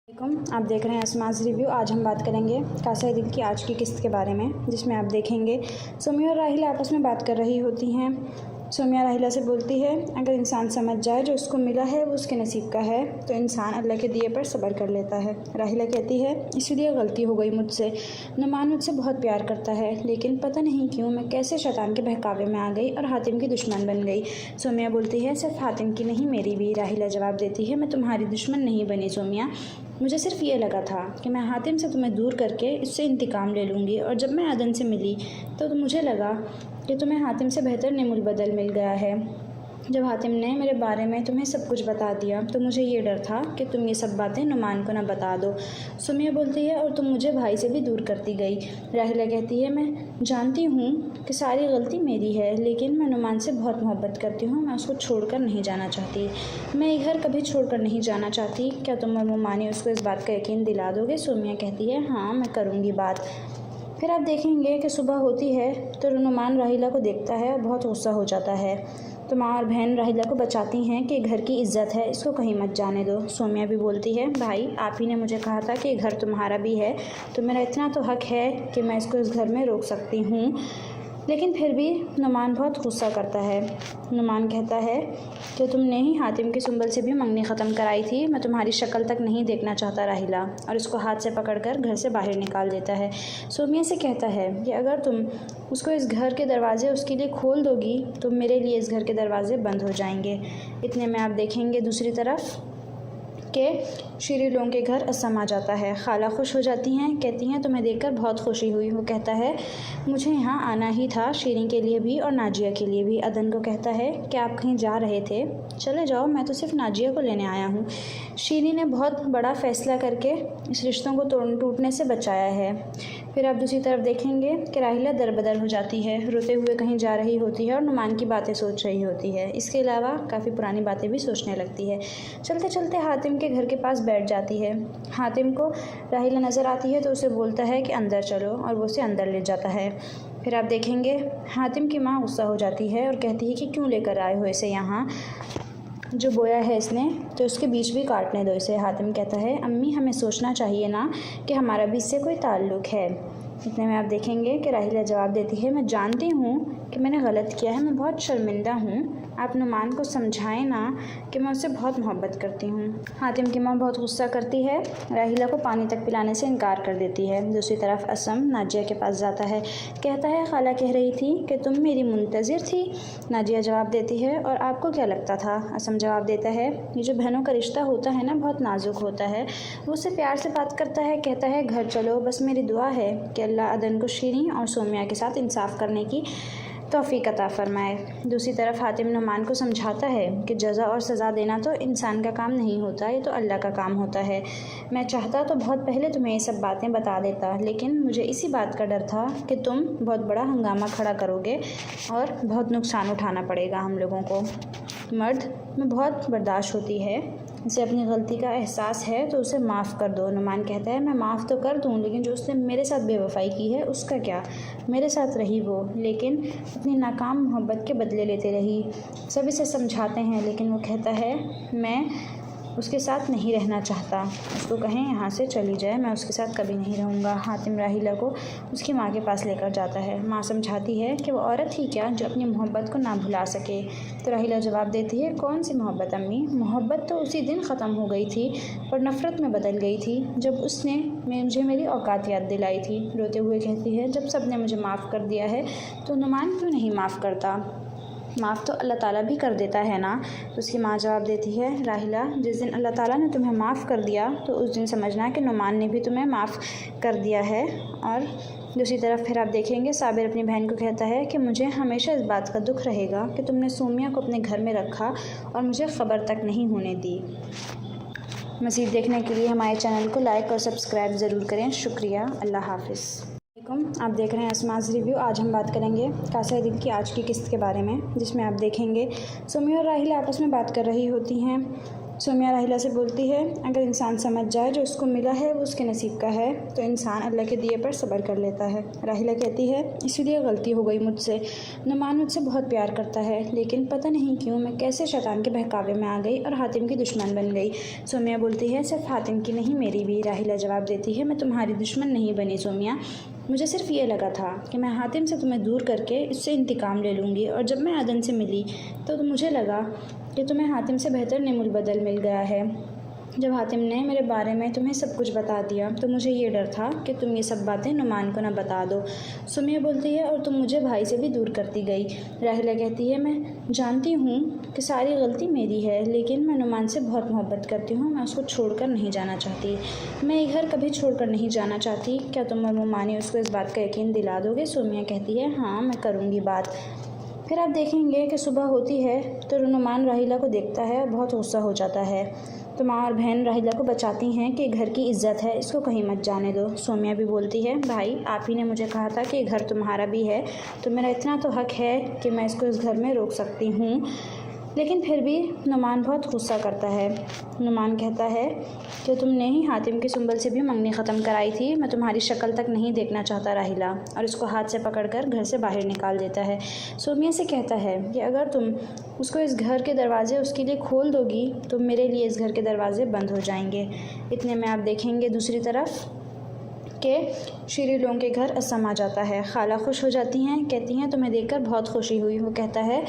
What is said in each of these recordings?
आप देख रहे हैं असमाज रिव्यू। आज हम बात करेंगे कासा है दिल की आज की किस्त के बारे में, जिसमें आप देखेंगे सोमिया और राहिला आपस में बात कर रही होती हैं। सोमिया राहिला से बोलती है, अगर इंसान समझ जाए जो उसको मिला है वो उसके नसीब का है तो इंसान अल्लाह के दिए पर सब्र कर लेता है। राहिला कहती है, इसलिए गलती हो गई मुझसे। नुमान मुझसे बहुत प्यार करता है, लेकिन पता नहीं क्यों मैं कैसे शैतान के बहकावे में आ गई और हातिम की दुश्मन बन गई। सोमिया बोलती है, सिर्फ हातिम की नहीं मेरी भी। राहिला जवाब देती है, मैं तुम्हारी दुश्मन नहीं बनी सोमिया, मुझे सिर्फ ये लगा था कि मैं हातिम से तुम्हें दूर करके इससे इंतकाम ले लूँगी, और जब मैं अदन से मिली तो मुझे लगा कि तुम्हें हातिम से बेहतर नेमुल बदल मिल गया है। जब हातिम ने मेरे बारे में तुम्हें सब कुछ बता दिया तो मुझे ये डर था कि तुम ये सब बातें नुमान को ना बता दो। सुमिया बोलती है, और तुम मुझे भाई से भी दूर करती गई। राहिला कहती है, मैं जानती हूँ कि सारी गलती मेरी है, लेकिन मैं नुमान से बहुत मोहब्बत करती हूँ, मैं उसको छोड़कर नहीं जाना चाहती। मैं ये घर कभी छोड़कर नहीं जाना चाहती। क्या तुम और मुमानी उसको इस बात का यकीन दिला दोगे? सोमिया कहती है, हाँ मैं करूँगी बात। फिर आप देखेंगे कि सुबह होती है तो नुमान राहिला को देखता है और बहुत गुस्सा हो जाता है। तो माँ और बहन राहिला को बचाती हैं कि घर की इज्जत है, इसको कहीं मत जाने दो। सोमिया भी बोलती है, भाई आप ही ने मुझे कहा था कि घर तुम्हारा भी है, तो मेरा इतना तो हक है कि मैं इसको इस घर में रोक सकती हूँ। लेकिन फिर भी नुमान बहुत गुस्सा करता है। नुमान कहता है कि तुमने ही हातिम की सुंबल से भी मंगनी ख़त्म कराई थी, मैं तुम्हारी शक्ल तक नहीं देखना चाहता राहिला, और इसको हाथ से पकड़कर घर से बाहर निकाल देता है। सोमिया से कहता है कि अगर तुम उसको इस घर के दरवाजे उसके लिए खोल दोगी तो मेरे लिए इस घर के दरवाजे बंद हो जाएंगे। इतने में आप देखेंगे दूसरी तरफ कि शीरी लोगों के घर असम आ जाता है। खाला खुश हो जाती हैं, कहती हैं तुम्हें देखकर बहुत खुशी हुई। वो कहता है, मुझे यहाँ आना ही था, शीरी के लिए भी और नाजिया के लिए भी। अदन को कहता है कि आप कहीं जा रहे थे, चले जाओ, मैं तो सिर्फ नाजिया को लेने आया हूँ। शीरी ने बहुत बड़ा फ़ैसला करके इस रिश्तों को टूटने से बचाया है। फिर आप दूसरी तरफ देखेंगे कि राहिला दरबदर हो जाती है, रोते हुए कहीं जा रही होती है और नुमान की बातें सोच रही होती है। इसके अलावा काफ़ी पुरानी बातें भी सोचने लगती है। चलते चलते हातिम के घर के पास बैठ जाती है। हातिम को राहिला नज़र आती है तो उसे बोलता है कि अंदर चलो, और वो उसे अंदर ले जाता है। फिर आप देखेंगे हातिम की माँ गुस्सा हो जाती है और कहती है कि क्यों लेकर आए हो इसे यहाँ, जो बोया है इसने तो उसके बीच भी काटने दो इसे। हातिम कहता है, अम्मी हमें सोचना चाहिए ना कि हमारा भी इससे कोई ताल्लुक़ है। इतने में आप देखेंगे कि राहिला जवाब देती है, मैं जानती हूँ कि मैंने गलत किया है, मैं बहुत शर्मिंदा हूँ, आप नुमान को समझाएं ना कि मैं उससे बहुत मोहब्बत करती हूँ। हातिम की माँ बहुत गुस्सा करती है, राहिला को पानी तक पिलाने से इनकार कर देती है। दूसरी तरफ असम नाजिया के पास जाता है, कहता है, खाला कह रही थी कि तुम मेरी मुंतज़िर थी। नाजिया जवाब देती है, और आपको क्या लगता था? असम जवाब देता है, ये जो बहनों का रिश्ता होता है ना बहुत नाजुक होता है। वो उससे प्यार से बात करता है, कहता है, घर चलो, बस मेरी दुआ है कि अल्लाह अदन को शीरी और सोमिया के साथ इंसाफ करने की तौफीक अता फरमाए। दूसरी तरफ हातिम नुमान को समझाता है कि जज़ा और सज़ा देना तो इंसान का काम नहीं होता, ये तो अल्लाह का काम होता है। मैं चाहता तो बहुत पहले तुम्हें ये सब बातें बता देता, लेकिन मुझे इसी बात का डर था कि तुम बहुत बड़ा हंगामा खड़ा करोगे और बहुत नुकसान उठाना पड़ेगा हम लोगों को। मर्द में बहुत बर्दाश्त होती है, उसे अपनी गलती का एहसास है तो उसे माफ़ कर दो। नुमान कहता है, मैं माफ़ तो कर दूँ, लेकिन जो उसने मेरे साथ बेवफाई की है उसका क्या? मेरे साथ रही वो, लेकिन अपनी नाकाम मोहब्बत के बदले लेते रही। सब इसे समझाते हैं, लेकिन वो कहता है, मैं उसके साथ नहीं रहना चाहता, उसको कहें यहाँ से चली जाए, मैं उसके साथ कभी नहीं रहूँगा। हातिम राहिला को उसकी माँ के पास लेकर जाता है। माँ समझाती है कि वो औरत ही क्या जो अपनी मोहब्बत को ना भुला सके। तो राहिला जवाब देती है, कौन सी मोहब्बत अम्मी? मोहब्बत तो उसी दिन ख़त्म हो गई थी और नफ़रत में बदल गई थी जब उसने मुझे मेरी औकात याद दिलाई थी। रोते हुए कहती है, जब सब ने मुझे माफ़ कर दिया है तो नुमान क्यों नहीं माफ़ करता? माफ़ तो अल्लाह ताला भी कर देता है ना। उसकी माँ जवाब देती है, राहिला जिस दिन अल्लाह ताला ने तुम्हें माफ़ कर दिया तो उस दिन समझना कि नुमान ने भी तुम्हें माफ़ कर दिया है। और दूसरी तरफ फिर आप देखेंगे साबिर अपनी बहन को कहता है कि मुझे हमेशा इस बात का दुख रहेगा कि तुमने सोमिया को अपने घर में रखा और मुझे ख़बर तक नहीं होने दी। मज़ीद देखने के लिए हमारे चैनल को लाइक और सब्सक्राइब ज़रूर करें। शुक्रिया। अल्लाह हाफ़िज़। आप देख रहे हैं असमाज रिव्यू। आज हम बात करेंगे कासा है दिल की आज की किस्त के बारे में, जिसमें आप देखेंगे सोमिया और राहिला आपस में बात कर रही होती हैं। सोमिया राहिला से बोलती है, अगर इंसान समझ जाए जो उसको मिला है वो उसके नसीब का है तो इंसान अल्लाह के दिए पर सब्र कर लेता है। राहिला कहती है, इसलिए गलती हो गई मुझसे। नुमान मुझसे बहुत प्यार करता है, लेकिन पता नहीं क्यों मैं कैसे शैतान के बहकावे में आ गई और हातिम की दुश्मन बन गई। सोमिया बोलती है, सिर्फ हातिम की नहीं मेरी भी। राहिला जवाब देती है, मैं तुम्हारी दुश्मन नहीं बनी सोमिया, मुझे सिर्फ ये लगा था कि मैं हातिम से तुम्हें दूर करके इससे इंतकाम ले लूँगी, और जब मैं अदन से मिली तो मुझे लगा कि तुम्हें हातिम से बेहतर नेमुल बदल मिल गया है। जब हातिम ने मेरे बारे में तुम्हें सब कुछ बता दिया तो मुझे ये डर था कि तुम ये सब बातें नुमान को ना बता दो। सुमिया बोलती है, और तुम मुझे भाई से भी दूर करती गई। राहिला कहती है, मैं जानती हूँ कि सारी गलती मेरी है, लेकिन मैं नुमान से बहुत मोहब्बत करती हूँ, मैं उसको छोड़कर नहीं जाना चाहती। मैं ये घर कभी छोड़कर नहीं जाना चाहती। क्या तुम और मुमानी उसको इस बात का यकीन दिला दोगे? सोमिया कहती है, हाँ मैं करूँगी बात। फिर आप देखेंगे कि सुबह होती है तो नुमान राहिला को देखता है और बहुत गुस्सा हो जाता है। तो माँ और बहन राहिला को बचाती हैं कि घर की इज्जत है, इसको कहीं मत जाने दो। सोमिया भी बोलती है, भाई आप ही ने मुझे कहा था कि घर तुम्हारा भी है, तो मेरा इतना तो हक है कि मैं इसको इस घर में रोक सकती हूँ। लेकिन फिर भी नुमान बहुत गुस्सा करता है। नुमान कहता है कि तुमने ही हातिम की सुंबल से भी मंगनी ख़त्म कराई थी, मैं तुम्हारी शक्ल तक नहीं देखना चाहता राहिला, और इसको हाथ से पकड़कर घर से बाहर निकाल देता है। सोमिया से कहता है कि अगर तुम उसको इस घर के दरवाजे उसके लिए खोल दोगी तो मेरे लिए इस घर के दरवाजे बंद हो जाएंगे। इतने में आप देखेंगे दूसरी तरफ कि शीरी लोगों के घर असम आ जाता है। खाला खुश हो जाती हैं, कहती हैं तुम्हें देखकर बहुत खुशी हुई। वो कहता है,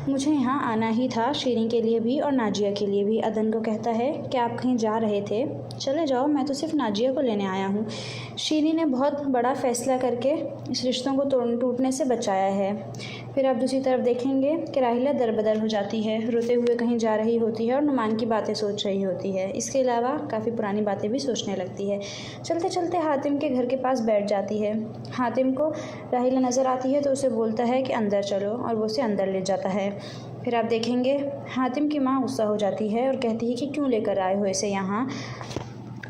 मुझे यहाँ आना ही था, शीरी के लिए भी और नाजिया के लिए भी। अदन को कहता है कि आप कहीं जा रहे थे, चले जाओ, मैं तो सिर्फ नाजिया को लेने आया हूँ। शीरी ने बहुत बड़ा फ़ैसला करके इस रिश्तों को टूटने से बचाया है। फिर आप दूसरी तरफ देखेंगे कि राहिला दरबदर हो जाती है, रोते हुए कहीं जा रही होती है और नुमान की बातें सोच रही होती है। इसके अलावा काफ़ी पुरानी बातें भी सोचने लगती है। चलते चलते हातिम के घर के पास बैठ जाती है। हातिम को राहिला नज़र आती है तो उसे बोलता है कि अंदर चलो, और वो उसे अंदर ले जाता है। फिर आप देखेंगे हातिम की माँ गुस्सा हो जाती है और कहती है कि क्यों लेकर आए हो इसे यहाँ,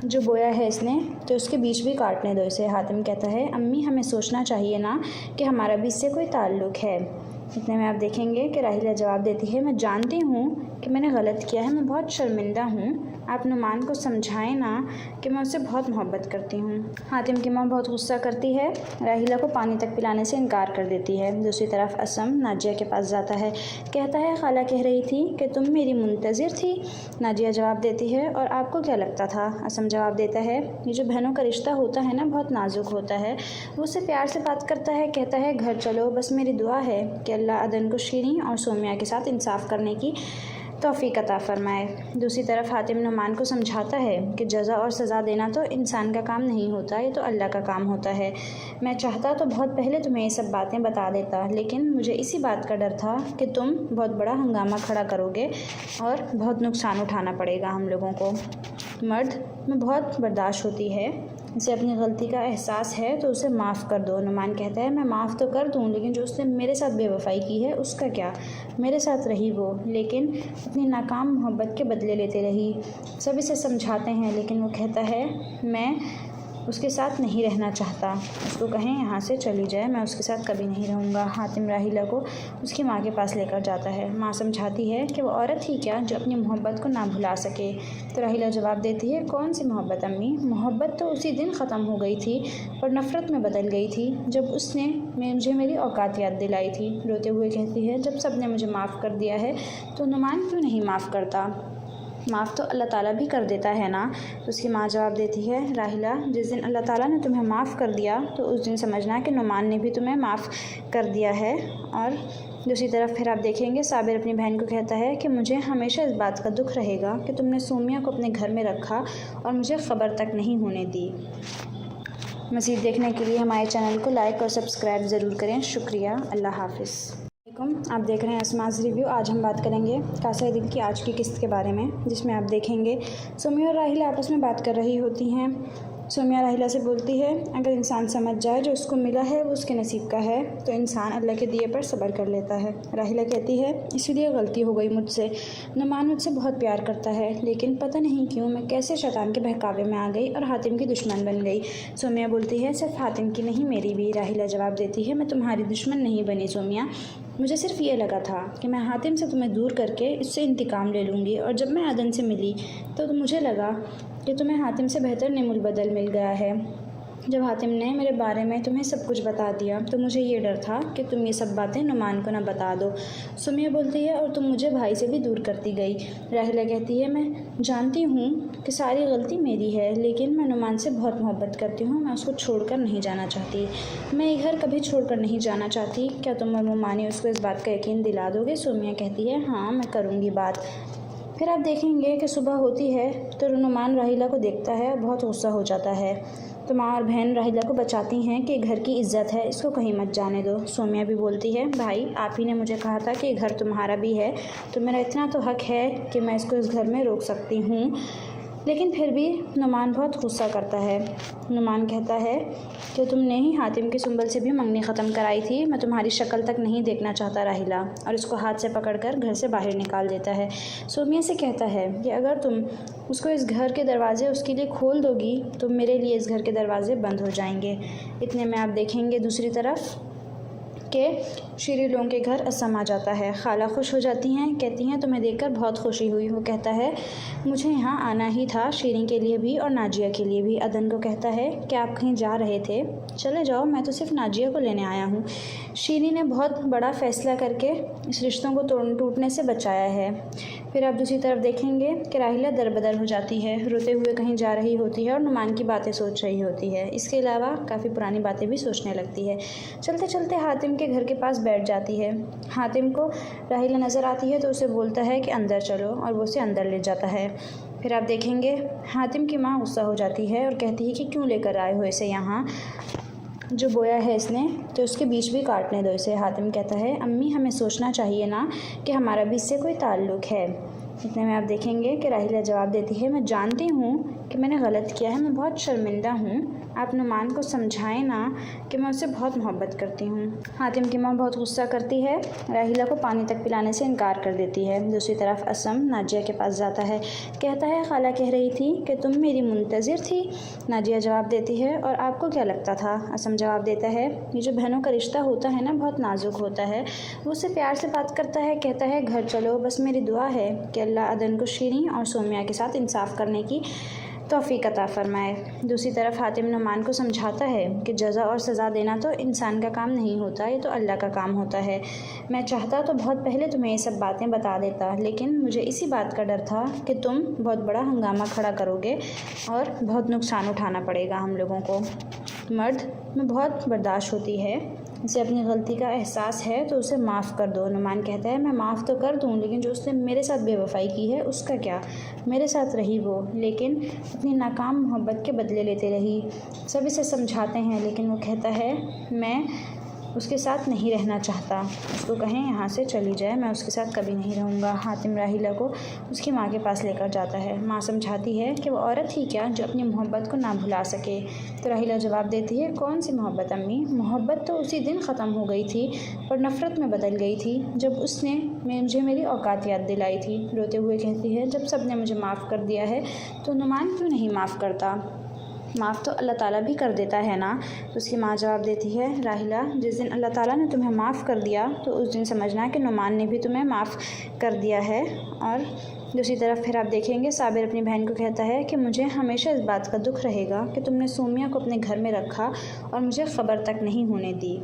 जो बोया है इसने तो उसके बीच भी काटने दो इसे। हातिम कहता है, अम्मी हमें सोचना चाहिए ना कि हमारा भी इससे कोई ताल्लुक़ है। इतने में आप देखेंगे कि राहिला जवाब देती है, मैं जानती हूँ कि मैंने गलत किया है, मैं बहुत शर्मिंदा हूँ, आप नुमान को समझाएं ना कि मैं उससे बहुत मोहब्बत करती हूँ। हातिम की माँ बहुत गुस्सा करती है, राहिला को पानी तक पिलाने से इनकार कर देती है। दूसरी तरफ असम नाजिया के पास जाता है, कहता है, खाला कह रही थी कि तुम मेरी मुंतज़िर थी। नाजिया जवाब देती है, और आपको क्या लगता था? असम जवाब देता है, ये जो बहनों का रिश्ता होता है ना बहुत नाजुक होता है। वो उससे प्यार से बात करता है, कहता है, घर चलो, बस मेरी दुआ है कि अल्लाह अदन को शीरी और सोमिया के साथ इंसाफ करने की तौफीक अता फ़रमाए। दूसरी तरफ हातिम नुमान को समझाता है कि जज़ा और सज़ा देना तो इंसान का काम नहीं होता, ये तो अल्लाह का काम होता है। मैं चाहता तो बहुत पहले तुम्हें ये सब बातें बता देता, लेकिन मुझे इसी बात का डर था कि तुम बहुत बड़ा हंगामा खड़ा करोगे और बहुत नुकसान उठाना पड़ेगा हम लोगों को। मर्द में बहुत बर्दाश्त होती है, उसे अपनी गलती का एहसास है तो उसे माफ़ कर दो। नुमान कहता है, मैं माफ़ तो कर दूँ, लेकिन जो उसने मेरे साथ बेवफाई की है उसका क्या? मेरे साथ रही वो, लेकिन अपनी नाकाम मोहब्बत के बदले लेते रही। सब इसे समझाते हैं, लेकिन वो कहता है, मैं उसके साथ नहीं रहना चाहता, उसको कहें यहाँ से चली जाए, मैं उसके साथ कभी नहीं रहूँगा। हातिम राहिला को उसकी माँ के पास लेकर जाता है। माँ समझाती है कि वो औरत ही क्या जो अपनी मोहब्बत को ना भुला सके। तो राहिला जवाब देती है, कौन सी मोहब्बत अम्मी? मोहब्बत तो उसी दिन ख़त्म हो गई थी और नफ़रत में बदल गई थी जब उसने मुझे मेरी औकात याद दिलाई थी। रोते हुए कहती है, जब सब ने मुझे माफ़ कर दिया है तो नुमान क्यों नहीं माफ़ करता? माफ़ तो अल्लाह ताला भी कर देता है ना। तो उसकी माँ जवाब देती है, राहिला जिस दिन अल्लाह ताला ने तुम्हें माफ़ कर दिया तो उस दिन समझना कि नुमान ने भी तुम्हें माफ़ कर दिया है। और दूसरी तरफ फिर आप देखेंगे साबिर अपनी बहन को कहता है कि मुझे हमेशा इस बात का दुख रहेगा कि तुमने सोमिया को अपने घर में रखा और मुझे ख़बर तक नहीं होने दी। मज़ीद देखने के लिए हमारे चैनल को लाइक और सब्सक्राइब ज़रूर करें। शुक्रिया। अल्लाह हाफ़िज़। आप देख रहे हैं असमाज़ रिव्यू। आज हम बात करेंगे कासा दिल की आज की किस्त के बारे में, जिसमें आप देखेंगे सोमिया और राहिला आपस में बात कर रही होती हैं। सोमिया राहिला से बोलती है, अगर इंसान समझ जाए जो उसको मिला है वो उसके नसीब का है तो इंसान अल्लाह के दिए पर सब्र कर लेता है। राहिला कहती है, इसलिए गलती हो गई मुझसे। नुमान मुझसे बहुत प्यार करता है, लेकिन पता नहीं क्यों मैं कैसे शैतान के बहकावे में आ गई और हातिम की दुश्मन बन गई। सोमिया बोलती है, सिर्फ हातिम की नहीं मेरी भी। राहिला जवाब देती है, मैं तुम्हारी दुश्मन नहीं बनी सोमिया, मुझे सिर्फ ये लगा था कि मैं हातिम से तुम्हें दूर करके इससे इंतकाम ले लूँगी, और जब मैं अदन से मिली तो मुझे लगा कि तुम्हें हातिम से बेहतर नेमुल बदल मिल गया है। जब हातिम ने मेरे बारे में तुम्हें सब कुछ बता दिया तो मुझे ये डर था कि तुम ये सब बातें नुमान को ना बता दो। सुमिया बोलती है, और तुम मुझे भाई से भी दूर करती गई। राहिला कहती है, मैं जानती हूँ कि सारी गलती मेरी है, लेकिन मैं नुमान से बहुत मोहब्बत करती हूँ। मैं उसको छोड़कर नहीं जाना चाहती। मैं ये घर कभी छोड़कर नहीं जाना चाहती। क्या तुम और मुमानी उसको इस बात का यकीन दिला दोगे? सुमिया कहती है, हाँ मैं करूँगी बात। फिर आप देखेंगे कि सुबह होती है तो नुमान राहिला को देखता है और बहुत गुस्सा हो जाता है। तो माँ और बहन राहिला को बचाती हैं कि घर की इज्जत है, इसको कहीं मत जाने दो। सोमिया भी बोलती है, भाई आप ही ने मुझे कहा था कि घर तुम्हारा भी है, तो मेरा इतना तो हक है कि मैं इसको इस घर में रोक सकती हूँ। लेकिन फिर भी नुमान बहुत गुस्सा करता है। नुमान कहता है कि तुमने ही हातिम के सुंबल से भी मंगनी ख़त्म कराई थी। मैं तुम्हारी शक्ल तक नहीं देखना चाहता राहिला, और इसको हाथ से पकड़कर घर से बाहर निकाल देता है। सोमिया से कहता है कि अगर तुम उसको इस घर के दरवाजे उसके लिए खोल दोगी तो मेरे लिए इस घर के दरवाजे बंद हो जाएंगे। इतने में आप देखेंगे दूसरी तरफ के शीरी लोगों के घर असम आ जाता है। खाला खुश हो जाती हैं, कहती हैं तुम्हें देखकर बहुत खुशी हुई। वो कहता है, मुझे यहाँ आना ही था, शीरी के लिए भी और नाजिया के लिए भी। अदन को कहता है कि आप कहीं जा रहे थे? चले जाओ, मैं तो सिर्फ नाजिया को लेने आया हूँ। शीरी ने बहुत बड़ा फ़ैसला करके इस रिश्तों को टूटने से बचाया है। फिर आप दूसरी तरफ देखेंगे कि राहिला दरबदर हो जाती है, रोते हुए कहीं जा रही होती है और नुमान की बातें सोच रही होती है। इसके अलावा काफ़ी पुरानी बातें भी सोचने लगती है। चलते चलते हातिम के घर के पास बैठ जाती है। हातिम को राहिला नज़र आती है तो उसे बोलता है कि अंदर चलो, और वो उसे अंदर ले जाता है। फिर आप देखेंगे हातिम की माँ गुस्सा हो जाती है और कहती है कि क्यों लेकर आए हो इसे यहाँ, जो बोया है इसने तो उसके बीच भी काटने दो इसे। हातिम कहता है, अम्मी हमें सोचना चाहिए ना कि हमारा भी इससे कोई ताल्लुक़ है। इतने में आप देखेंगे कि राहिला जवाब देती है, मैं जानती हूँ कि मैंने गलत किया है, मैं बहुत शर्मिंदा हूँ। आप नुमान को समझाएं ना कि मैं उससे बहुत मोहब्बत करती हूँ। हातिम की माँ बहुत गुस्सा करती है, राहिला को पानी तक पिलाने से इनकार कर देती है। दूसरी तरफ असम नाजिया के पास जाता है, कहता है, खाला कह रही थी कि तुम मेरी मुंतज़िर थी। नाजिया जवाब देती है, और आपको क्या लगता था? असम जवाब देता है, ये जो बहनों का रिश्ता होता है ना, बहुत नाजुक होता है। वो उससे प्यार से बात करता है, कहता है, घर चलो, बस मेरी दुआ है कि अल्लाह अदन को शीरी और सोमिया के साथ इंसाफ करने की तौफीक अता फरमाए। दूसरी तरफ हातिम नुमान को समझाता है कि जज़ा और सज़ा देना तो इंसान का काम नहीं होता, ये तो अल्लाह का काम होता है। मैं चाहता तो बहुत पहले तुम्हें ये सब बातें बता देता, लेकिन मुझे इसी बात का डर था कि तुम बहुत बड़ा हंगामा खड़ा करोगे और बहुत नुकसान उठाना पड़ेगा हम लोगों को। मर्द में बहुत बर्दाश्त होती है, उसे अपनी गलती का एहसास है तो उसे माफ़ कर दो। नुमान कहता है, मैं माफ़ तो कर दूँ, लेकिन जो उसने मेरे साथ बेवफाई की है उसका क्या? मेरे साथ रही वो, लेकिन अपनी नाकाम मोहब्बत के बदले लेते रही। सब इसे समझाते हैं, लेकिन वो कहता है, मैं उसके साथ नहीं रहना चाहता। उसको कहें यहाँ से चली जाए, मैं उसके साथ कभी नहीं रहूँगा। हातिम राहिला को उसकी माँ के पास लेकर जाता है। माँ समझाती है कि वो औरत ही क्या जो अपनी मोहब्बत को ना भुला सके। तो राहिला जवाब देती है, कौन सी मोहब्बत अम्मी? मोहब्बत तो उसी दिन ख़त्म हो गई थी और नफ़रत में बदल गई थी जब उसने मुझे मेरी औकात याद दिलाई थी। रोते हुए कहती है, जब सब ने मुझे माफ़ कर दिया है तो नुमान क्यों नहीं माफ़ करता? माफ़ तो अल्लाह ताला भी कर देता है ना। तो उसकी माँ जवाब देती है, राहिला जिस दिन अल्लाह ताला ने तुम्हें माफ़ कर दिया तो उस दिन समझना कि नुमान ने भी तुम्हें माफ़ कर दिया है। और दूसरी तरफ फिर आप देखेंगे साबिर अपनी बहन को कहता है कि मुझे हमेशा इस बात का दुख रहेगा कि तुमने सोमिया को अपने घर में रखा और मुझे ख़बर तक नहीं होने दी।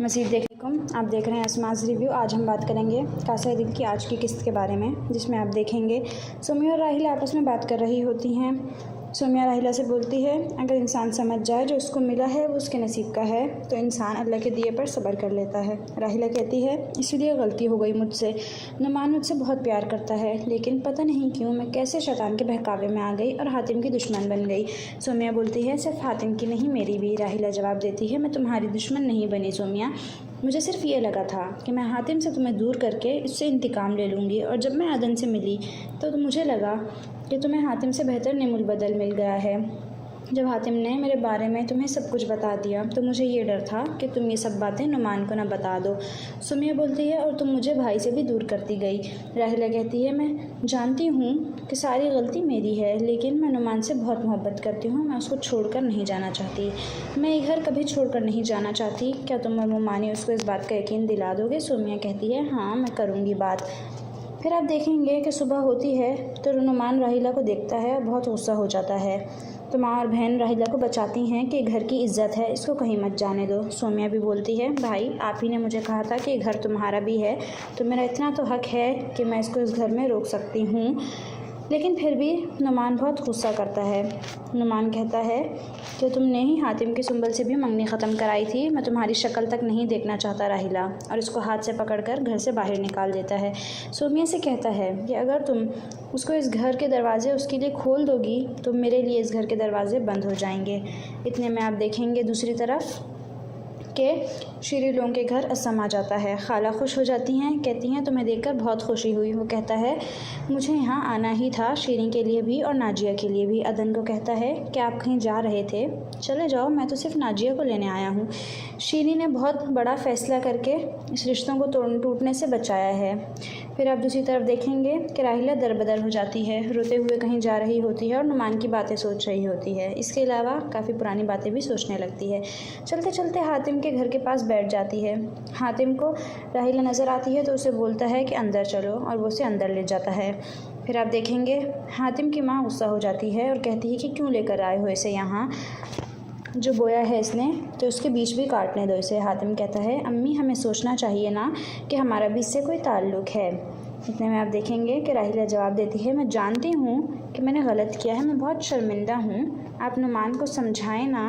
मज़ीद देखने को आप देख रहे हैं असमाज़ रिव्यू। आज हम बात करेंगे कासा दिल की आज की किस्त के बारे में, जिसमें आप देखेंगे सोमिया और राहिला आपस में बात कर रही होती हैं। सोमिया राहिला से बोलती है, अगर इंसान समझ जाए जो उसको मिला है वो उसके नसीब का है तो इंसान अल्लाह के दिए पर सब्र कर लेता है। राहिला कहती है, इसलिए गलती हो गई मुझसे। नुमान मुझसे बहुत प्यार करता है, लेकिन पता नहीं क्यों मैं कैसे शैतान के बहकावे में आ गई और हातिम की दुश्मन बन गई। सोमिया बोलती है, सिर्फ हातिम की नहीं मेरी भी। राहिला जवाब देती है, मैं तुम्हारी दुश्मन नहीं बनी सोमिया, मुझे सिर्फ ये लगा था कि मैं हातिम से तुम्हें दूर करके इससे इंतकाम ले लूँगी, और जब मैं अदन से मिली तो मुझे लगा कि तुम्हें हातिम से बेहतर नेमुल बदल मिल गया है। जब हातिम ने मेरे बारे में तुम्हें सब कुछ बता दिया तो मुझे ये डर था कि तुम ये सब बातें नुमान को ना बता दो। सुमिया बोलती है, और तुम मुझे भाई से भी दूर करती गई। राहिला कहती है, मैं जानती हूँ कि सारी गलती मेरी है, लेकिन मैं नुमान से बहुत मोहब्बत करती हूँ। मैं उसको छोड़कर नहीं जाना चाहती। मैं ये घर कभी छोड़कर नहीं जाना चाहती। क्या तुम और मुमानी उसको इस बात का यकीन दिला दोगे? सुमिया कहती है, हाँ, मैं करूँगी बात। फिर आप देखेंगे कि सुबह होती है तो नुमान राहिला को देखता है और बहुत गुस्सा हो जाता है। तो माँ और बहन राहिला को बचाती हैं कि घर की इज्जत है, इसको कहीं मत जाने दो। सोमिया भी बोलती है, भाई आप ही ने मुझे कहा था कि घर तुम्हारा भी है, तो मेरा इतना तो हक है कि मैं इसको इस घर में रोक सकती हूँ। लेकिन फिर भी नुमान बहुत गुस्सा करता है। नुमान कहता है कि तुमने ही हातिम की सुंबल से भी मंगनी ख़त्म कराई थी। मैं तुम्हारी शक्ल तक नहीं देखना चाहता राहिला, और इसको हाथ से पकड़कर घर से बाहर निकाल देता है। सोमिया से कहता है कि अगर तुम उसको इस घर के दरवाजे उसके लिए खोल दोगी तो मेरे लिए इस घर के दरवाजे बंद हो जाएंगे। इतने में आप देखेंगे दूसरी तरफ कि शीरी लोगों के घर असम आ जाता है। खाला खुश हो जाती हैं, कहती हैं तुम्हें देखकर बहुत खुशी हुई। वो कहता है, मुझे यहाँ आना ही था, शीरी के लिए भी और नाजिया के लिए भी। अदन को कहता है कि आप कहीं जा रहे थे, चले जाओ, मैं तो सिर्फ नाजिया को लेने आया हूँ। शीरी ने बहुत बड़ा फ़ैसला करके इस रिश्तों को टूटने से बचाया है। फिर आप दूसरी तरफ देखेंगे कि राहिला दरबदर हो जाती है, रोते हुए कहीं जा रही होती है और नुमान की बातें सोच रही होती है। इसके अलावा काफ़ी पुरानी बातें भी सोचने लगती है। चलते चलते हातिम के घर के पास बैठ जाती है। हातिम को राहिला नज़र आती है तो उसे बोलता है कि अंदर चलो, और वो उसे अंदर ले जाता है। फिर आप देखेंगे हातिम की माँ गुस्सा हो जाती है और कहती है कि क्यों लेकर आए हो इसे यहाँ, जो बोया है इसने तो उसके बीच भी काटने दो इसे। हातिम कहता है, अम्मी हमें सोचना चाहिए ना कि हमारा भी इससे कोई ताल्लुक़ है। इतने में आप देखेंगे कि राहिला जवाब देती है, मैं जानती हूँ कि मैंने गलत किया है, मैं बहुत शर्मिंदा हूँ। आप नुमान को समझाएं ना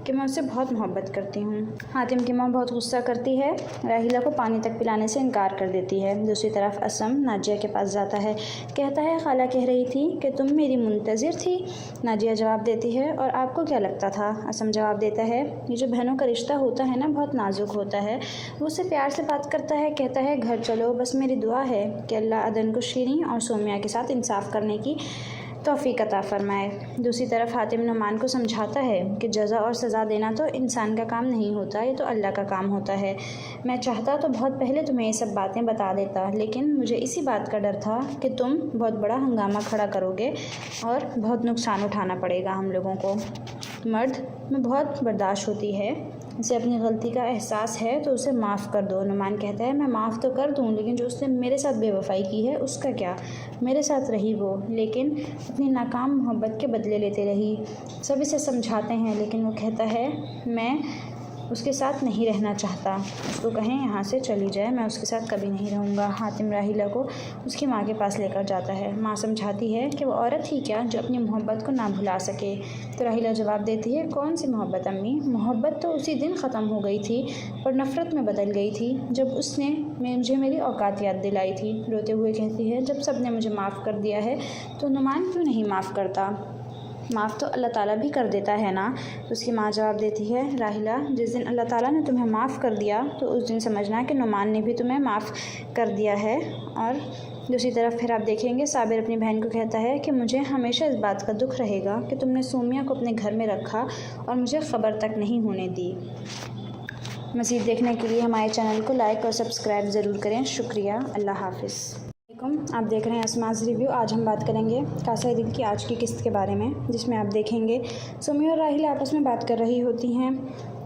कि मैं उससे बहुत मोहब्बत करती हूँ। हातिम की माँ बहुत गुस्सा करती है, राहिला को पानी तक पिलाने से इनकार कर देती है। दूसरी तरफ असम नाजिया के पास जाता है, कहता है, खाला कह रही थी कि तुम मेरी मुंतज़िर थी। नाजिया जवाब देती है, और आपको क्या लगता था? असम जवाब देता है, ये जो बहनों का रिश्ता होता है ना, बहुत नाजुक होता है। वो उससे प्यार से बात करता है, कहता है, घर चलो, बस मेरी दुआ है कि अल्लाह अदन को शीरी और सोमिया के साथ इंसाफ करने की तौफीक अता फरमाए। दूसरी तरफ हातिम नुमान को समझाता है कि जज़ा और सज़ा देना तो इंसान का काम नहीं होता, ये तो अल्लाह का काम होता है। मैं चाहता तो बहुत पहले तुम्हें ये सब बातें बता देता, लेकिन मुझे इसी बात का डर था कि तुम बहुत बड़ा हंगामा खड़ा करोगे और बहुत नुकसान उठाना पड़ेगा हम लोगों को। मर्द में बहुत बर्दाश्त होती है, उसे अपनी गलती का एहसास है तो उसे माफ़ कर दो। नुमान कहता है, मैं माफ़ तो कर दूँ, लेकिन जो उसने मेरे साथ बेवफाई की है उसका क्या? मेरे साथ रही वो, लेकिन अपनी नाकाम मोहब्बत के बदले लेते रही। सब इसे समझाते हैं, लेकिन वो कहता है, मैं उसके साथ नहीं रहना चाहता, उसको कहें यहाँ से चली जाए, मैं उसके साथ कभी नहीं रहूँगा। हातिम राहिला को उसकी माँ के पास लेकर जाता है। माँ समझाती है कि वो औरत ही क्या जो अपनी मोहब्बत को ना भुला सके। तो राहिला जवाब देती है, कौन सी मोहब्बत अम्मी? मोहब्बत तो उसी दिन ख़त्म हो गई थी और नफ़रत में बदल गई थी जब उसने मुझे मेरी औकात याद दिलाई थी। रोते हुए कहती है, जब सब ने मुझे माफ़ कर दिया है तो नुमान क्यों नहीं माफ़ करता? माफ़ तो अल्लाह ताला भी कर देता है ना। उसकी माँ जवाब देती है, राहिला, जिस दिन अल्लाह ताला ने तुम्हें माफ़ कर दिया तो उस दिन समझना कि नुमान ने भी तुम्हें माफ़ कर दिया है। और दूसरी तरफ फिर आप देखेंगे साबिर अपनी बहन को कहता है कि मुझे हमेशा इस बात का दुख रहेगा कि तुमने सोमिया को अपने घर में रखा और मुझे ख़बर तक नहीं होने दी। मज़ीद देखने के लिए हमारे चैनल को लाइक और सब्सक्राइब ज़रूर करें। शुक्रिया। अल्लाह हाफ़िज़। आप देख रहे हैं असमाज़ रिव्यू। आज हम बात करेंगे कासा दिल की आज की किस्त के बारे में, जिसमें आप देखेंगे सोमिया और राहिला आपस में बात कर रही होती हैं।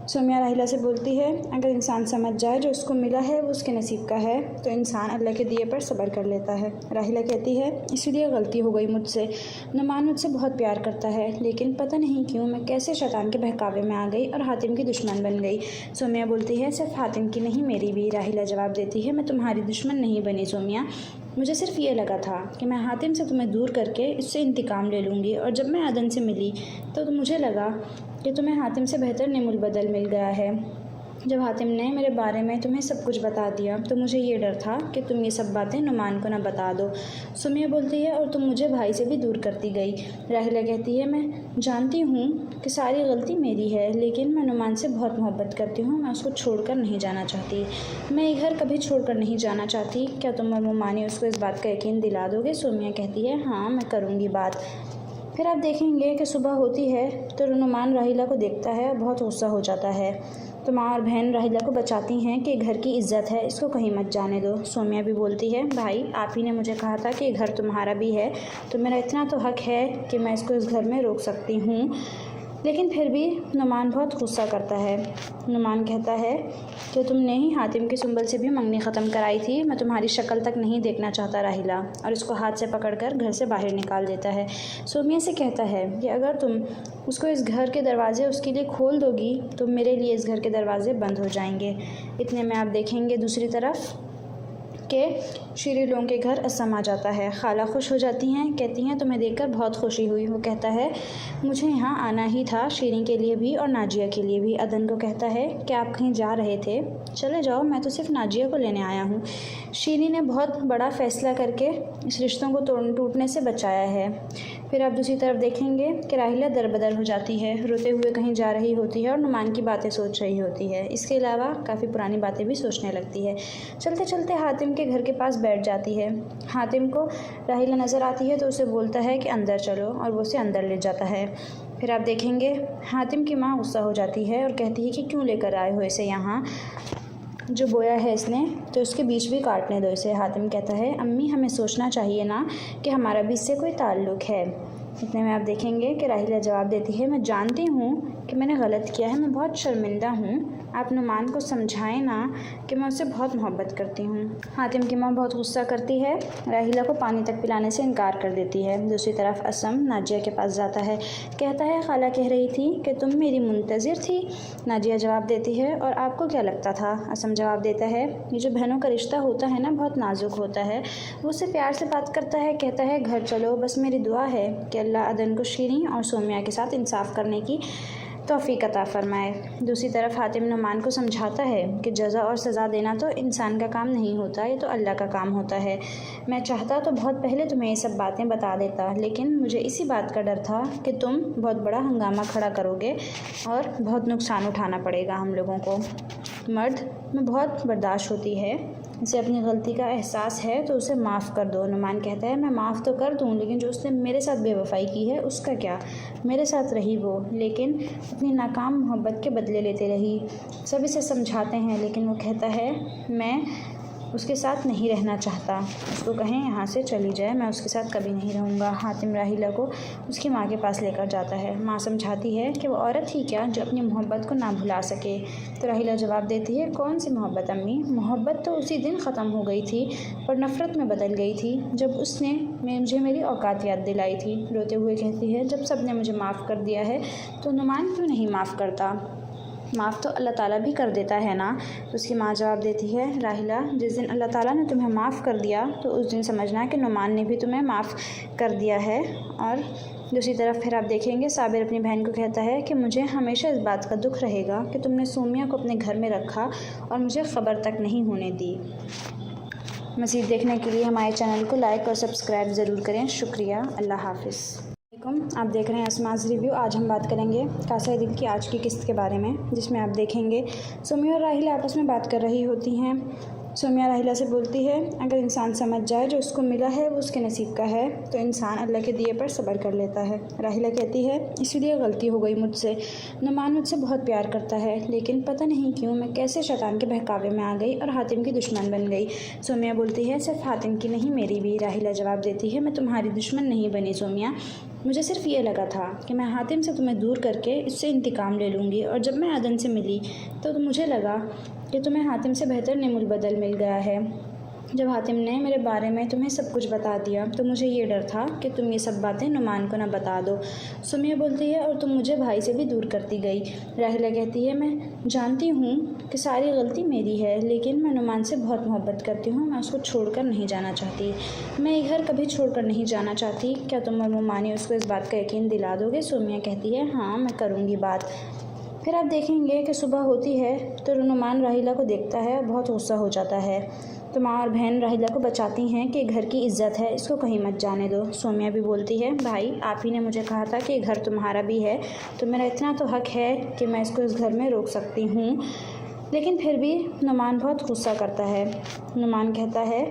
सोमिया राहिला से बोलती है, अगर इंसान समझ जाए जो उसको मिला है वो उसके नसीब का है तो इंसान अल्लाह के दिए पर सब्र कर लेता है। राहिला कहती है, इसलिए गलती हो गई मुझसे। नुमान मुझसे बहुत प्यार करता है, लेकिन पता नहीं क्यों मैं कैसे शैतान के बहकावे में आ गई और हातिम की दुश्मन बन गई। सोमिया बोलती है, सिर्फ हातिम की नहीं मेरी भी। राहिला जवाब देती है, मैं तुम्हारी दुश्मन नहीं बनी सोमिया, मुझे सिर्फ ये लगा था कि मैं हातिम से तुम्हें दूर करके इससे इंतकाम ले लूँगी, और जब मैं अदन से मिली तो मुझे लगा कि तुम्हें हातिम से बेहतर नेमुल बदल मिल गया है। जब हातिम ने मेरे बारे में तुम्हें सब कुछ बता दिया तो मुझे ये डर था कि तुम ये सब बातें नुमान को ना बता दो। सुमिया बोलती है, और तुम मुझे भाई से भी दूर करती गई। राहिला कहती है, मैं जानती हूँ कि सारी गलती मेरी है, लेकिन मैं नुमान से बहुत मोहब्बत करती हूँ। मैं उसको छोड़कर नहीं जाना चाहती। मैं ये घर कभी छोड़कर नहीं जाना चाहती। क्या तुम और मुमानी उसको इस बात का यकीन दिला दोगे? सुमिया कहती है, हाँ, मैं करूँगी बात। फिर आप देखेंगे कि सुबह होती है तो नुमान राहिला को देखता है और बहुत गुस्सा हो जाता है। तो माँ और बहन राहिला को बचाती हैं कि घर की इज्जत है, इसको कहीं मत जाने दो। सोमिया भी बोलती है, भाई आप ही ने मुझे कहा था कि घर तुम्हारा भी है, तो मेरा इतना तो हक है कि मैं इसको इस घर में रोक सकती हूँ। लेकिन फिर भी नुमान बहुत गुस्सा करता है। नुमान कहता है कि तुमने ही हातिम के सुंबल से भी मंगनी ख़त्म कराई थी, मैं तुम्हारी शक्ल तक नहीं देखना चाहता राहिला, और इसको हाथ से पकड़कर घर से बाहर निकाल देता है। सोमिया से कहता है कि अगर तुम उसको इस घर के दरवाजे उसके लिए खोल दोगी तो मेरे लिए इस घर के दरवाजे बंद हो जाएंगे। इतने में आप देखेंगे दूसरी तरफ कि शीरी लोगों के घर असम आ जाता है। खाला खुश हो जाती हैं, कहती हैं तुम्हें देखकर बहुत खुशी हुई। वो कहता है मुझे यहाँ आना ही था, शीरी के लिए भी और नाजिया के लिए भी। अदन को कहता है कि आप कहीं जा रहे थे, चले जाओ, मैं तो सिर्फ नाजिया को लेने आया हूँ। शीरी ने बहुत बड़ा फ़ैसला करके इस रिश्तों को टूटने से बचाया है। फिर आप दूसरी तरफ देखेंगे कि राहिला दरबदर हो जाती है, रोते हुए कहीं जा रही होती है और नुमान की बातें सोच रही होती है। इसके अलावा काफ़ी पुरानी बातें भी सोचने लगती है। चलते चलते हातिम के घर के पास बैठ जाती है। हातिम को राहिला नज़र आती है तो उसे बोलता है कि अंदर चलो, और वो उसे अंदर ले जाता है। फिर आप देखेंगे हातिम की माँ गुस्सा हो जाती है और कहती है कि क्यों लेकर आए हो इसे यहाँ, जो बोया है इसने तो उसके बीच भी काटने दो इसे। हातिम कहता है अम्मी हमें सोचना चाहिए ना कि हमारा भी इससे कोई ताल्लुक़ है। इतने में आप देखेंगे कि राहिला जवाब देती है मैं जानती हूँ कि मैंने गलत किया है, मैं बहुत शर्मिंदा हूँ, आप नुमान को समझाएं ना कि मैं उससे बहुत मोहब्बत करती हूँ। हातिम की माँ बहुत गुस्सा करती है, राहिला को पानी तक पिलाने से इनकार कर देती है। दूसरी तरफ असम नाजिया के पास जाता है, कहता है खाला कह रही थी कि तुम मेरी मुंतज़िर थी। नाजिया जवाब देती है और आपको क्या लगता था। असम जवाब देता है ये जो बहनों का रिश्ता होता है ना बहुत नाजुक होता है। वो उससे प्यार से बात करता है, कहता है घर चलो, बस मेरी दुआ है कि अल्लाह अदन को शीरी और सोमिया के साथ इंसाफ करने की तौफीक अता फ़रमाए। दूसरी तरफ हातिम नुमान को समझाता है कि जज़ा और सज़ा देना तो इंसान का काम नहीं होता, ये तो अल्लाह का काम होता है। मैं चाहता तो बहुत पहले तुम्हें ये सब बातें बता देता, लेकिन मुझे इसी बात का डर था कि तुम बहुत बड़ा हंगामा खड़ा करोगे और बहुत नुकसान उठाना पड़ेगा हम लोगों को। मर्द में बहुत बर्दाश्त होती है, उसे अपनी गलती का एहसास है तो उसे माफ़ कर दो। नुमान कहता है मैं माफ़ तो कर दूँ, लेकिन जो उसने मेरे साथ बेवफाई की है उसका क्या। मेरे साथ रही वो, लेकिन अपनी नाकाम मोहब्बत के बदले लेते रही। सब इसे समझाते हैं, लेकिन वो कहता है मैं उसके साथ नहीं रहना चाहता, उसको कहें यहाँ से चली जाए, मैं उसके साथ कभी नहीं रहूँगा। हातिम राहिला को उसकी माँ के पास लेकर जाता है। माँ समझाती है कि वो औरत ही क्या जो अपनी मोहब्बत को ना भुला सके। तो राहिला जवाब देती है कौन सी मोहब्बत अम्मी, मोहब्बत तो उसी दिन ख़त्म हो गई थी पर नफ़रत में बदल गई थी जब उसने मुझे मेरी औकात याद दिलाई थी। रोते हुए कहती है जब सब ने मुझे माफ़ कर दिया है तो नुमान क्यों नहीं माफ़ करता, माफ़ तो अल्लाह ताला भी कर देता है ना। तो उसकी माँ जवाब देती है राहिला जिस दिन अल्लाह ताला ने तुम्हें माफ़ कर दिया तो उस दिन समझना कि नुमान ने भी तुम्हें माफ़ कर दिया है। और दूसरी तरफ फिर आप देखेंगे साबिर अपनी बहन को कहता है कि मुझे हमेशा इस बात का दुख रहेगा कि तुमने सोमिया को अपने घर में रखा और मुझे ख़बर तक नहीं होने दी। मज़ीद देखने के लिए हमारे चैनल को लाइक और सब्सक्राइब ज़रूर करें। शुक्रिया। अल्लाह हाफ़िज़। आप देख रहे हैं असमाज़ रिव्यू। आज हम बात करेंगे कासा दिल की आज की किस्त के बारे में, जिसमें आप देखेंगे सोमिया और राहिला आपस में बात कर रही होती हैं। सोमिया राहिला से बोलती है अगर इंसान समझ जाए जो उसको मिला है वो उसके नसीब का है तो इंसान अल्लाह के दिए पर सब्र कर लेता है। राहिला कहती है इसीलिए गलती हो गई मुझसे, नुमान मुझसे बहुत प्यार करता है लेकिन पता नहीं क्यों मैं कैसे शैतान के बहकावे में आ गई और हातिम की दुश्मन बन गई। सोमिया बोलती है सिर्फ हातिम की नहीं मेरी भी। राहिला जवाब देती है मैं तुम्हारी दुश्मन नहीं बनी सोमिया, मुझे सिर्फ ये लगा था कि मैं हातिम से तुम्हें दूर करके इससे इंतकाम ले लूँगी, और जब मैं अदन से मिली तो मुझे लगा कि तुम्हें हातिम से बेहतर नेमुल बदल मिल गया है। जब हातिम ने मेरे बारे में तुम्हें सब कुछ बता दिया तो मुझे ये डर था कि तुम ये सब बातें नुमान को ना बता दो। सोमिया बोलती है और तुम मुझे भाई से भी दूर करती गई। राहिला कहती है मैं जानती हूँ कि सारी गलती मेरी है, लेकिन मैं नुमान से बहुत मोहब्बत करती हूँ, मैं उसको छोड़कर नहीं जाना चाहती, मैं ये घर कभी छोड़कर नहीं जाना चाहती। क्या तुम और मुमानी उसको इस बात का यकीन दिला दोगे। सोमिया कहती है हाँ मैं करूँगी बात। फिर आप देखेंगे कि सुबह होती है तो नुमान राहिला को देखता है और बहुत गुस्सा हो जाता है। तो माँ और बहन राहिला को बचाती हैं कि घर की इज्जत है, इसको कहीं मत जाने दो। सोमिया भी बोलती है भाई आप ही ने मुझे कहा था कि घर तुम्हारा भी है, तो मेरा इतना तो हक है कि मैं इसको इस घर में रोक सकती हूँ। लेकिन फिर भी नुमान बहुत गुस्सा करता है। नुमान कहता है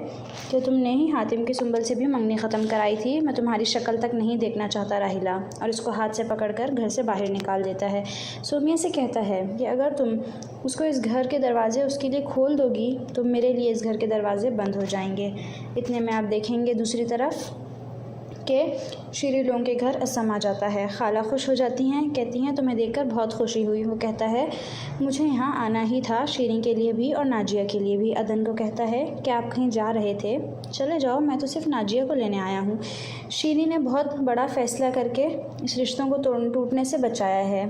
कि तुमने ही हातिम की सुंबल से भी मंगनी ख़त्म कराई थी, मैं तुम्हारी शक्ल तक नहीं देखना चाहता राहिला, और इसको हाथ से पकड़कर घर से बाहर निकाल देता है। सोमिया से कहता है कि अगर तुम उसको इस घर के दरवाजे उसके लिए खोल दोगी तो मेरे लिए इस घर के दरवाजे बंद हो जाएंगे। इतने में आप देखेंगे दूसरी तरफ के शीरी लोगों के घर असम आ जाता है। खाला खुश हो जाती हैं, कहती हैं तुम्हें देखकर बहुत खुशी हुई। वो कहता है मुझे यहाँ आना ही था, शीरी के लिए भी और नाजिया के लिए भी। अदन को कहता है कि आप कहीं जा रहे थे, चले जाओ, मैं तो सिर्फ नाजिया को लेने आया हूँ। शीरी ने बहुत बड़ा फ़ैसला करके इस रिश्तों को टूटने से बचाया है।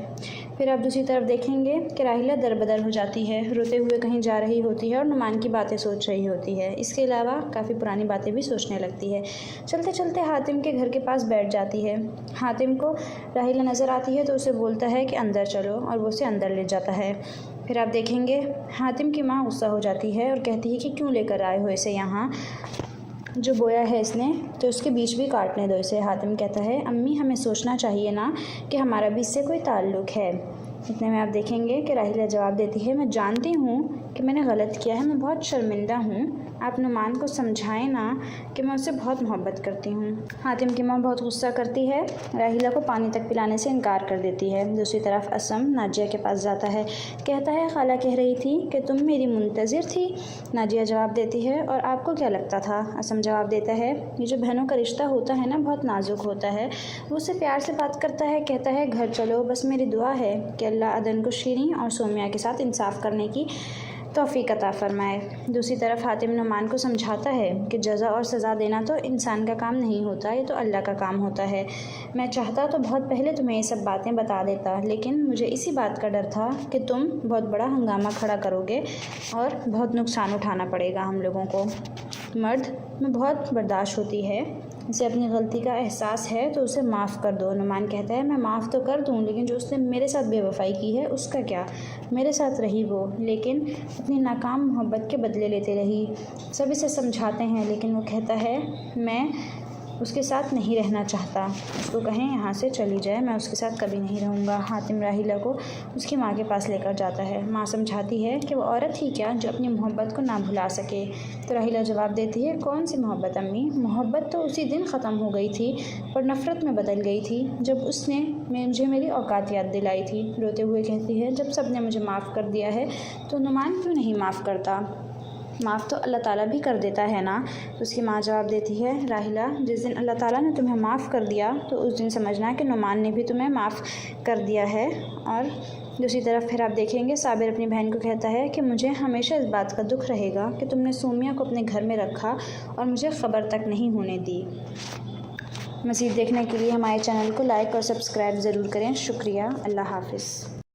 फिर आप दूसरी तरफ देखेंगे कि राहिला दरबदर हो जाती है, रोते हुए कहीं जा रही होती है और नुमान की बातें सोच रही होती है। इसके अलावा काफ़ी पुरानी बातें भी सोचने लगती है। चलते चलते हातिम के घर के पास बैठ जाती है। हातिम को राहिला नज़र आती है तो उसे बोलता है कि अंदर चलो, और वो उसे अंदर ले जाता है। फिर आप देखेंगे हातिम की माँ गुस्सा हो जाती है और कहती है कि क्यों लेकर आए हो इसे यहाँ, जो बोया है इसने तो उसके बीच भी काटने दो इसे। हातिम कहता है अम्मी हमें सोचना चाहिए ना कि हमारा भी इससे कोई ताल्लुक़ है। इतने में आप देखेंगे कि राहिला जवाब देती है मैं जानती हूँ कि मैंने गलत किया है, मैं बहुत शर्मिंदा हूँ, आप नुमान को समझाएं ना कि मैं उससे बहुत मोहब्बत करती हूँ। हातिम की माँ बहुत गुस्सा करती है, राहिला को पानी तक पिलाने से इनकार कर देती है। दूसरी तरफ असम नाजिया के पास जाता है, कहता है खाला कह रही थी कि तुम मेरी मुंतज़िर थी। नाजिया जवाब देती है और आपको क्या लगता था। असम जवाब देता है ये जो बहनों का रिश्ता होता है ना बहुत नाजुक होता है। वो उससे प्यार से बात करता है, कहता है घर चलो, बस मेरी दुआ है कि अल्लाह अदन को शीरी और सोमिया के साथ इंसाफ करने की तौफीक अता फरमाए। दूसरी तरफ हातिम नुमान को समझाता है कि जज़ा और सज़ा देना तो इंसान का काम नहीं होता, ये तो अल्लाह का काम होता है। मैं चाहता तो बहुत पहले तुम्हें ये सब बातें बता देता, लेकिन मुझे इसी बात का डर था कि तुम बहुत बड़ा हंगामा खड़ा करोगे और बहुत नुकसान उठाना पड़ेगा हम लोगों को। मर्द में बहुत बर्दाश्त होती है, उसे अपनी गलती का एहसास है तो उसे माफ़ कर दो। नुमान कहता है मैं माफ़ तो कर दूँ, लेकिन जो उसने मेरे साथ बेवफाई की है उसका क्या। मेरे साथ रही वो, लेकिन अपनी नाकाम मोहब्बत के बदले लेते रही। सब इसे समझाते हैं, लेकिन वो कहता है मैं उसके साथ नहीं रहना चाहता, उसको कहें यहाँ से चली जाए, मैं उसके साथ कभी नहीं रहूँगा। हातिम राहिला को उसकी माँ के पास लेकर जाता है। माँ समझाती है कि वो औरत ही क्या जो अपनी मोहब्बत को ना भुला सके। तो राहिला जवाब देती है कौन सी मोहब्बत अम्मी, मोहब्बत तो उसी दिन ख़त्म हो गई थी और नफ़रत में बदल गई थी जब उसने मुझे मेरी औकात याद दिलाई थी। रोते हुए कहती है जब सब ने मुझे माफ़ कर दिया है तो नुमान क्यों नहीं माफ़ करता, माफ़ तो अल्लाह ताला भी कर देता है ना। तो उसकी माँ जवाब देती है राहिला जिस दिन अल्लाह ताला ने तुम्हें माफ़ कर दिया तो उस दिन समझना कि नुमान ने भी तुम्हें माफ़ कर दिया है। और दूसरी तरफ फिर आप देखेंगे साबिर अपनी बहन को कहता है कि मुझे हमेशा इस बात का दुख रहेगा कि तुमने सोमिया को अपने घर में रखा और मुझे ख़बर तक नहीं होने दी। मज़ीद देखने के लिए हमारे चैनल को लाइक और सब्सक्राइब ज़रूर करें। शुक्रिया। अल्लाह हाफ़िज़।